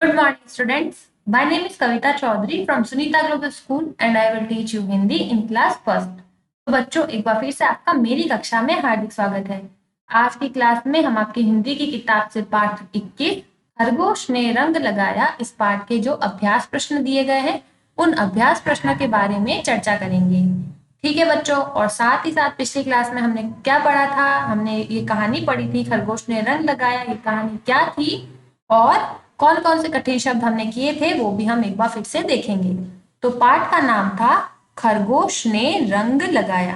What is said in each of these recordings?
Good morning, students. My name is Kavita Chaudhary from Sunita Global School and I will teach you Hindi in class first. तो बच्चों, एक बार फिर से आपका मेरी कक्षा में हार्दिक स्वागत है। आज की क्लास में हम आपकी हिंदी की किताब से पाठ 21 खरगोश ने रंग लगाया इस पाठ के जो अभ्यास प्रश्न दिए गए हैं उन अभ्यास प्रश्नों के बारे में चर्चा करेंगे। ठीक है बच्चों, और साथ ही साथ पिछली क्लास में हमने क्या पढ़ा था, हमने ये कहानी पढ़ी थी खरगोश ने रंग लगाया। ये कहानी क्या थी और कौन कौन से कठिन शब्द हमने किए थे वो भी हम एक बार फिर से देखेंगे। तो पाठ का नाम था खरगोश ने रंग लगाया।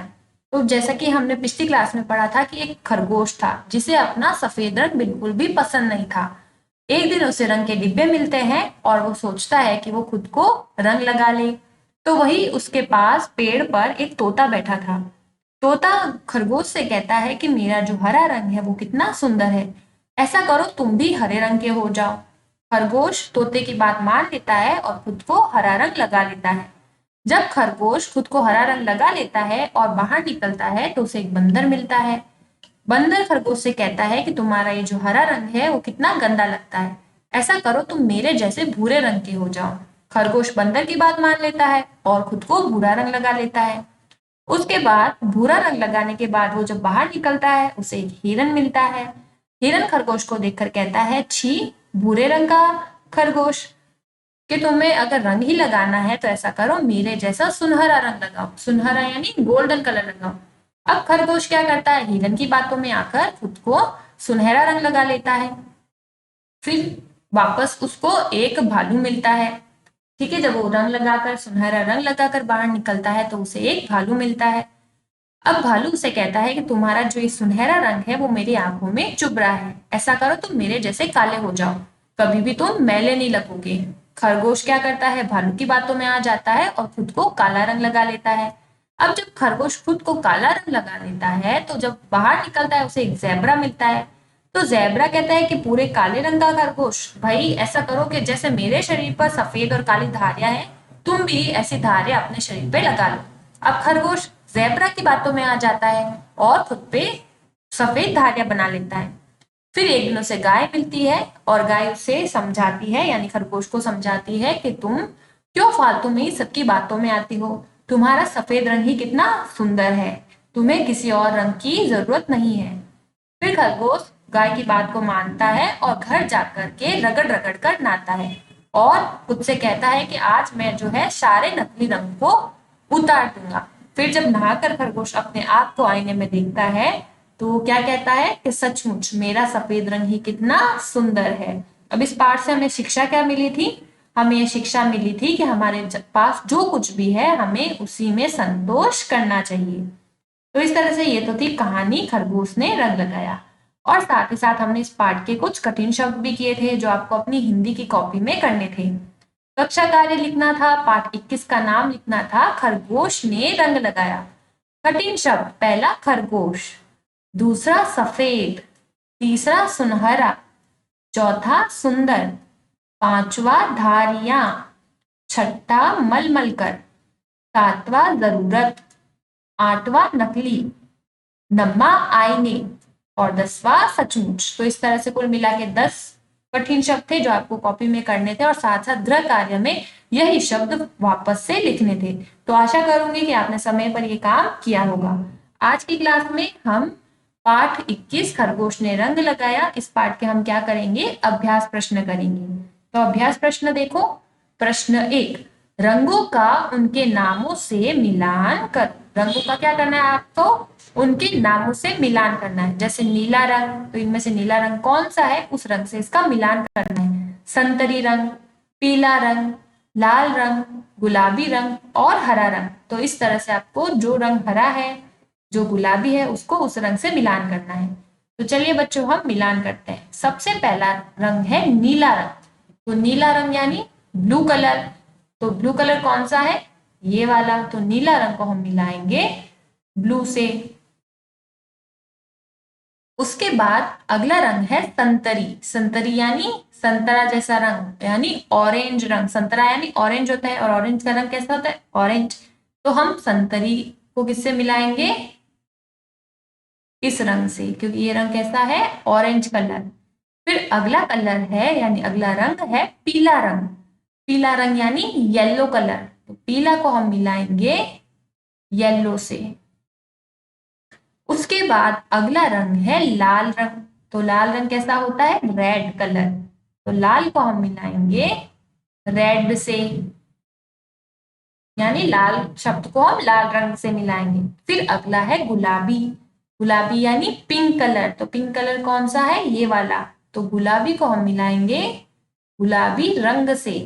तो जैसा कि हमने पिछली क्लास में पढ़ा था कि एक खरगोश था जिसे अपना सफेद रंग बिल्कुल भी पसंद नहीं था। एक दिन उसे रंग के डिब्बे मिलते हैं और वो सोचता है कि वो खुद को रंग लगा ले। तो वही उसके पास पेड़ पर एक तोता बैठा था। तोता खरगोश से कहता है कि मेरा जो हरा रंग है वो कितना सुंदर है, ऐसा करो तुम भी हरे रंग के हो जाओ। खरगोश तोते की बात मान लेता है और खुद को हरा रंग लगा लेता है। जब खरगोश खुद को हरा रंग लगा लेता है और बाहर निकलता है तो उसे एक बंदर मिलता है। बंदर खरगोश से कहता है कि तुम्हारा ये जो हरा रंग है वो कितना गंदा लगता है, ऐसा करो तुम मेरे जैसे भूरे रंग के हो जाओ। खरगोश बंदर की बात मान लेता है और खुद को भूरा रंग लगा लेता है। उसके बाद भूरा रंग लगाने के बाद वो जब बाहर निकलता है उसे एक हिरन मिलता है। हिरन खरगोश को देखकर कहता है, छी भूरे रंग का खरगोश, कि तुम्हें अगर रंग ही लगाना है तो ऐसा करो मेरे जैसा सुनहरा रंग लगाओ। सुनहरा यानी गोल्डन कलर लगाओ। अब खरगोश क्या करता है, हिरन की बातों में आकर खुद को सुनहरा रंग लगा लेता है। फिर वापस उसको एक भालू मिलता है। ठीक है, जब वो रंग लगाकर सुनहरा रंग लगाकर बाहर निकलता है तो उसे एक भालू मिलता है। अब भालू उसे कहता है कि तुम्हारा जो ये सुनहरा रंग है वो मेरी आंखों में चुभ रहा है, ऐसा करो तुम मेरे जैसे काले हो जाओ, कभी भी तुम मैले नहीं लगोगे। खरगोश क्या करता है, भालू की बातों में आ जाता है और खुद को काला रंग लगा लेता है। अब जब खरगोश खुद को काला रंग लगा लेता है तो जब बाहर निकलता है उसे एक ज़ेब्रा मिलता है। तो ज़ेब्रा कहता है कि पूरे काले रंग का खरगोश, भाई ऐसा करो कि जैसे मेरे शरीर पर सफेद और काली धारियां हैं तुम भी ऐसी धारियां अपने शरीर पे लगा लो। अब खरगोश ज़ेब्रा की बातों में आ जाता है और खुद पे सफेद धारियां बना लेता है। फिर एक दिन उसे गाय मिलती है और गाय उसे समझाती है, यानी खरगोश को समझाती है कि तुम क्यों फालतू में ही सबकी बातों में आती हो, तुम्हारा सफेद रंग ही कितना सुंदर है, तुम्हें किसी और रंग की जरूरत नहीं है। फिर खरगोश गाय की बात को मानता है और घर जाकर के रगड़ रगड़ कर नहाता है और खुद से कहता है कि आज मैं जो है सारे नकली रंग को उतार दूंगा। फिर जब नहाकर खरगोश अपने आप को आईने में देखता है तो वो क्या कहता है कि सचमुच मेरा सफेद रंग ही कितना सुंदर है। अब इस पाठ से हमें शिक्षा क्या मिली थी, हमें ये शिक्षा मिली थी कि हमारे पास जो कुछ भी है हमें उसी में संतोष करना चाहिए। तो इस तरह से ये तो थी कहानी खरगोश ने रंग लगाया। और साथ ही साथ हमने इस पाठ के कुछ कठिन शब्द भी किए थे जो आपको अपनी हिंदी की कॉपी में करने थे। कक्षा कार्य लिखना था, पाठ 21 का नाम लिखना था खरगोश ने रंग लगाया। कठिन शब्द, पहला खरगोश, दूसरा सफेद, तीसरा सुनहरा, चौथा सुंदर, पांचवा धारियां, छठा मलमल कर, सातवां जरूरत, आठवां नकली, नब्बा आईने और 10वां सचमुच। तो इस तरह से कुल मिला के 10 कठिन शब्द थे जो आपको कॉपी में करने थे और साथ साथ गृह कार्य में यही शब्द वापस से लिखने थे। तो आशा करूंगी कि आपने समय पर ये काम किया होगा। आज की क्लास में हम पाठ 21 खरगोश ने रंग लगाया इस पाठ के हम क्या करेंगे, अभ्यास प्रश्न करेंगे। तो अभ्यास प्रश्न देखो। प्रश्न 1, रंगों का उनके नामों से मिलान कर। रंगों का क्या करना है आपको, उनके नामों से मिलान करना है। जैसे नीला रंग, तो इनमें से नीला रंग कौन सा है, उस रंग से इसका मिलान करना है। संतरी रंग, पीला रंग, लाल रंग, गुलाबी रंग और हरा रंग। तो इस तरह से आपको जो रंग हरा है, जो गुलाबी है, उसको उस रंग से मिलान करना है। तो चलिए बच्चों हम मिलान करते हैं। सबसे पहला रंग है नीला रंग। तो नीला रंग यानी ब्लू कलर। तो ब्लू कलर कौन सा है, ये वाला। तो नीला रंग को हम मिलाएंगे ब्लू से। उसके बाद अगला रंग है संतरी। संतरी यानी संतरा जैसा रंग, यानी ऑरेंज रंग। संतरा यानी ऑरेंज होता है और ऑरेंज का रंग कैसा होता है, ऑरेंज। तो हम संतरी को किससे मिलाएंगे, इस रंग से, क्योंकि ये रंग कैसा है, ऑरेंज कलर। फिर अगला कलर है यानी अगला रंग है पीला रंग। पीला रंग यानी येलो कलर, तो पीला को हम मिलाएंगे येलो से। उसके बाद अगला रंग है लाल रंग। तो लाल रंग कैसा होता है? Red colour. तो लाल को हम मिलाएंगे रेड से, यानी लाल शब्द को हम लाल रंग से मिलाएंगे। फिर अगला है गुलाबी। गुलाबी यानी पिंक कलर। तो पिंक कलर कौन सा है? ये वाला। तो गुलाबी को हम मिलाएंगे गुलाबी रंग से।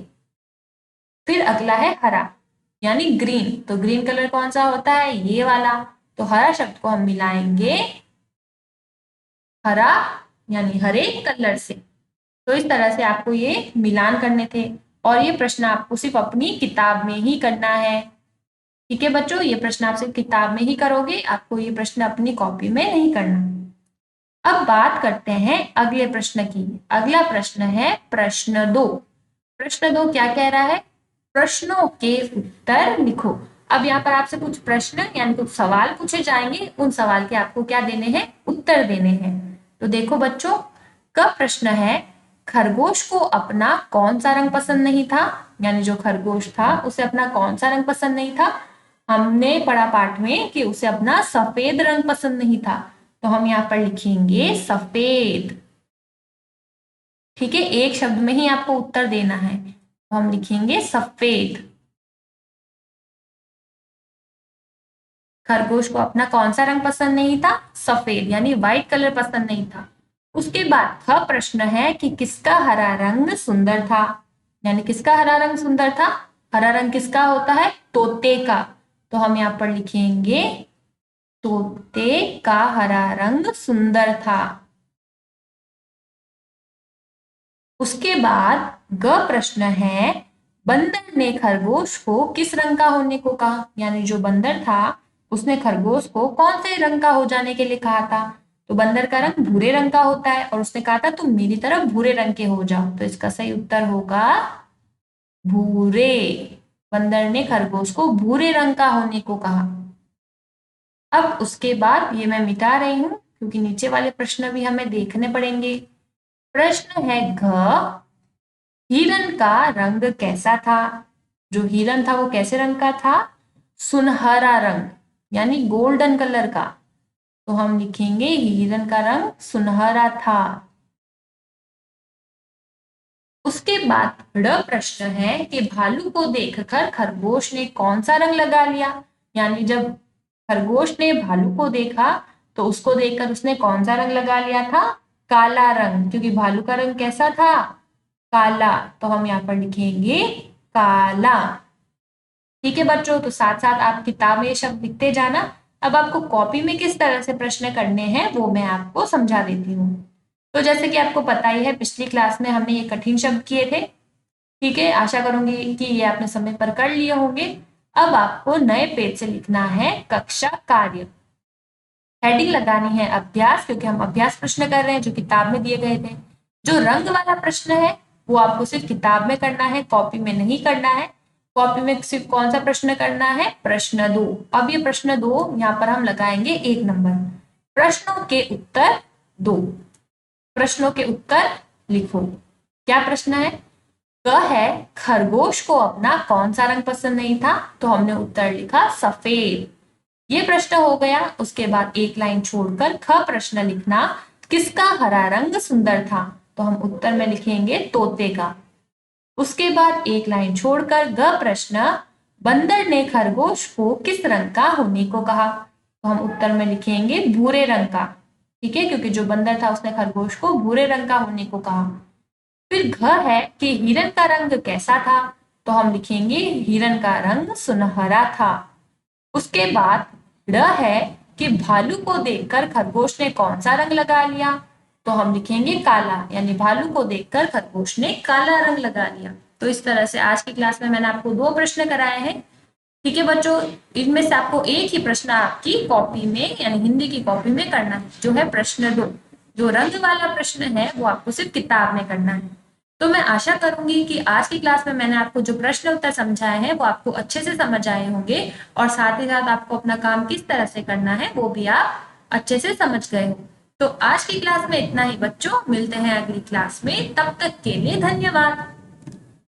फिर अगला है हरा यानी ग्रीन। तो ग्रीन कलर कौन सा होता है? ये वाला। तो हरा शब्द को हम मिलाएंगे हरा यानी हरे कलर से। तो इस तरह से आपको ये मिलान करने थे और ये प्रश्न आपको सिर्फ अपनी किताब में ही करना है। ठीक है बच्चों, ये प्रश्न आप सिर्फ किताब में ही करोगे, आपको ये प्रश्न अपनी कॉपी में नहीं करना। अब बात करते हैं अगले प्रश्न की। अगला प्रश्न है प्रश्न 2। प्रश्न 2 क्या कह रहा है? प्रश्नों के उत्तर लिखो। अब यहाँ पर आपसे कुछ प्रश्न यानी कुछ सवाल पूछे जाएंगे, उन सवाल के आपको क्या देने हैं? उत्तर देने हैं। तो देखो बच्चों, का प्रश्न है खरगोश को अपना कौन सा रंग पसंद नहीं था? यानी जो खरगोश था उसे अपना कौन सा रंग पसंद नहीं था? हमने पढ़ा पाठ में कि उसे अपना सफेद रंग पसंद नहीं था। तो हम यहाँ पर लिखेंगे सफेद। ठीक है, एक शब्द में ही आपको उत्तर देना है। तो हम लिखेंगे सफेद। खरगोश को अपना कौन सा रंग पसंद नहीं था? सफेद, यानी व्हाइट कलर पसंद नहीं था। उसके बाद ख प्रश्न है कि किसका हरा रंग सुंदर था? यानी किसका हरा रंग सुंदर था? हरा रंग किसका होता है? तोते का। तो हम यहाँ पर लिखेंगे तोते का हरा रंग सुंदर था। उसके बाद ग प्रश्न है बंदर ने खरगोश को किस रंग का होने को कहा? यानी जो बंदर था उसने खरगोश को कौन से रंग का हो जाने के लिए कहा था? तो बंदर का रंग भूरे रंग का होता है और उसने कहा था तुम मेरी तरफ भूरे रंग के हो जाओ। तो इसका सही उत्तर होगा भूरे। बंदर ने खरगोश को भूरे रंग का होने को कहा। अब उसके बाद ये मैं मिटा रही हूं क्योंकि नीचे वाले प्रश्न भी हमें देखने पड़ेंगे। प्रश्न है घ हिरन का रंग कैसा था? जो हिरन था वो कैसे रंग का था? सुनहरा रंग, यानी गोल्डन कलर का। तो हम लिखेंगे हिरन का रंग सुनहरा था। उसके बाद ड प्रश्न है कि भालू को देखकर खरगोश ने कौन सा रंग लगा लिया? यानी जब खरगोश ने भालू को देखा तो उसको देखकर उसने कौन सा रंग लगा लिया था? काला रंग, क्योंकि भालू का रंग कैसा था? काला। तो हम यहाँ पर लिखेंगे काला। ठीक है बच्चों, तो साथ साथ आप किताब में ये शब्द लिखते जाना। अब आपको कॉपी में किस तरह से प्रश्न करने हैं वो मैं आपको समझा देती हूँ। तो जैसे कि आपको पता ही है पिछली क्लास में हमने ये कठिन शब्द किए थे। ठीक है, आशा करूंगी कि ये आपने समय पर कर लिए होंगे। अब आपको नए पेज से लिखना है कक्षा कार्य। हेडिंग लगानी है अभ्यास, क्योंकि हम अभ्यास प्रश्न कर रहे हैं जो किताब में दिए गए थे। जो रंग वाला प्रश्न है वो आपको सिर्फ किताब में करना है, कॉपी में नहीं करना है। कॉपी में सिर्फ कौन सा प्रश्न करना है? प्रश्न 2। अब ये प्रश्न 2 यहाँ पर हम लगाएंगे 1 नंबर। प्रश्नों के उत्तर 2। प्रश्नों के उत्तर लिखो। क्या प्रश्न है? क है खरगोश को अपना कौन सा रंग पसंद नहीं था? तो हमने उत्तर लिखा सफेद। ये प्रश्न हो गया। उसके बाद एक लाइन छोड़कर ख प्रश्न लिखना, किसका हरा रंग सुंदर था? तो हम उत्तर में लिखेंगे तोते का। उसके बाद एक लाइन छोड़कर ग प्रश्न, बंदर ने खरगोश को किस रंग का होने को कहा? तो हम उत्तर में लिखेंगे भूरे रंग का। ठीक है, क्योंकि जो बंदर था उसने खरगोश को भूरे रंग का होने को कहा। फिर घ है कि हिरन का रंग कैसा था? तो हम लिखेंगे हिरन का रंग सुनहरा था। उसके बाद ड है कि भालू को देखकर खरगोश ने कौन सा रंग लगा लिया? तो हम लिखेंगे काला, यानी भालू को देखकर खरगोश ने काला रंग लगा लिया। तो इस तरह से आज की क्लास में मैंने आपको 2 प्रश्न कराए हैं। ठीक है बच्चों, इनमें से आपको एक ही प्रश्न आपकी कॉपी में यानी हिंदी की कॉपी में करना है, जो है प्रश्न 2। जो रंग वाला प्रश्न है वो आपको सिर्फ किताब में करना है। तो मैं आशा करूंगी कि आज की क्लास में मैंने आपको जो प्रश्न उत्तर समझाए हैं वो आपको अच्छे से समझ आए होंगे और साथ ही साथ आपको अपना काम किस तरह से करना है वो भी आप अच्छे से समझ गए हो। तो आज की क्लास में इतना ही बच्चों, मिलते हैं अगली क्लास में, तब तक के लिए धन्यवाद।